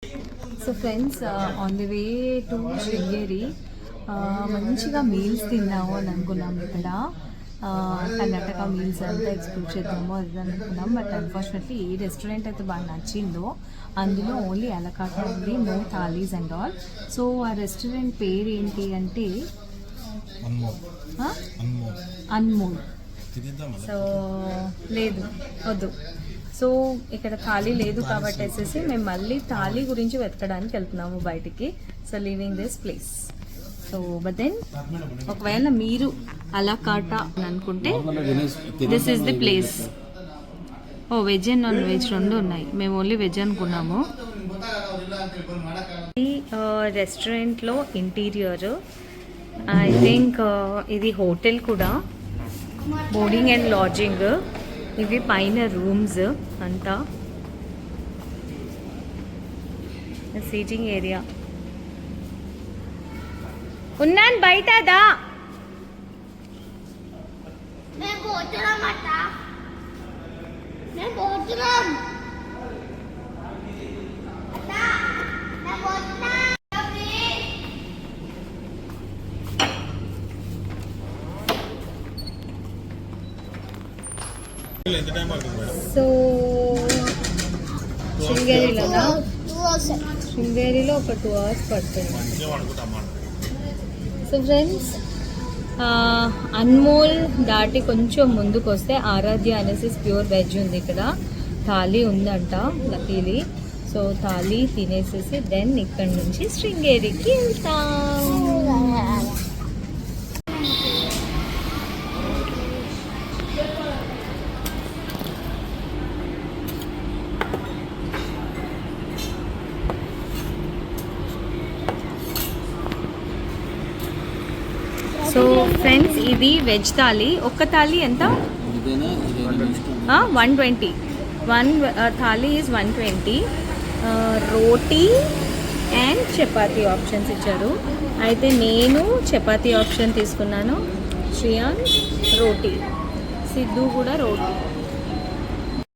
So friends on the way to Sringeri మంచిగా meals తిన్నాము అని అనుకున్నాం. ఇక్కడ కర్ణాటక మీల్స్ అంతా ఎక్స్ప్లోర్ చేద్దాము అది అనుకున్నాం. బట్ అన్ఫార్చునేట్లీ ఏ రెస్టారెంట్ అయితే బాగా నచ్చిందో అందులో ఓన్లీ అలకాట ఉంది, no thalis and all. So ఆ రెస్టారెంట్ పేరు ఏంటి అంటే అన్మోల్. సో లేదు వద్దు. సో ఇక్కడ థాలీ లేదు కాబట్టి వేసేసి మేము మళ్ళీ థాలీ గురించి వెతకడానికి వెళ్తున్నాము బయటికి. So leaving this place. So but then ఒకవేళ మీరు అలా కాట అని అనుకుంటే this is the place. Oh veg and non veg రెండు ఉన్నాయి, మేము ఓన్లీ వెజ్ అనుకున్నాము. ఈ రెస్టారెంట్లో ఇంటీరియర్ ఐ థింక్ ఇది హోటల్ కూడా, బోర్డింగ్ అండ్ లాడ్జింగ్. ఇవి పైన రూమ్స్ అంతా, సీటింగ్ ఏరియా. ఉన్నాను బయట దా. సో శృంగేరిలో ఒక 2 hours పడుతుంది. సో ఫ్రెండ్స్ అన్మోల్ దాటి కొంచెం ముందుకు వస్తే ఆరాధ్య అనేసి ప్యూర్ వెజ్ ఉంది. ఇక్కడ థాలీ ఉందంట లక్కీలీ. సో థాలీ తినేసేసి దెన్ ఇక్కడ నుంచి శృంగేరికి వెళ్తాం. సో ఫ్రెండ్స్ ఇది వెజ్ థాలీ. ఒక్క థాలీ ఎంత? 120. Thali is 120. Roti and chapati options ఇచ్చారు. అయితే నేను చపాతీ ఆప్షన్ తీసుకున్నాను, శ్రియాన్ రోటీ, సిద్ధు కూడా రోటీ.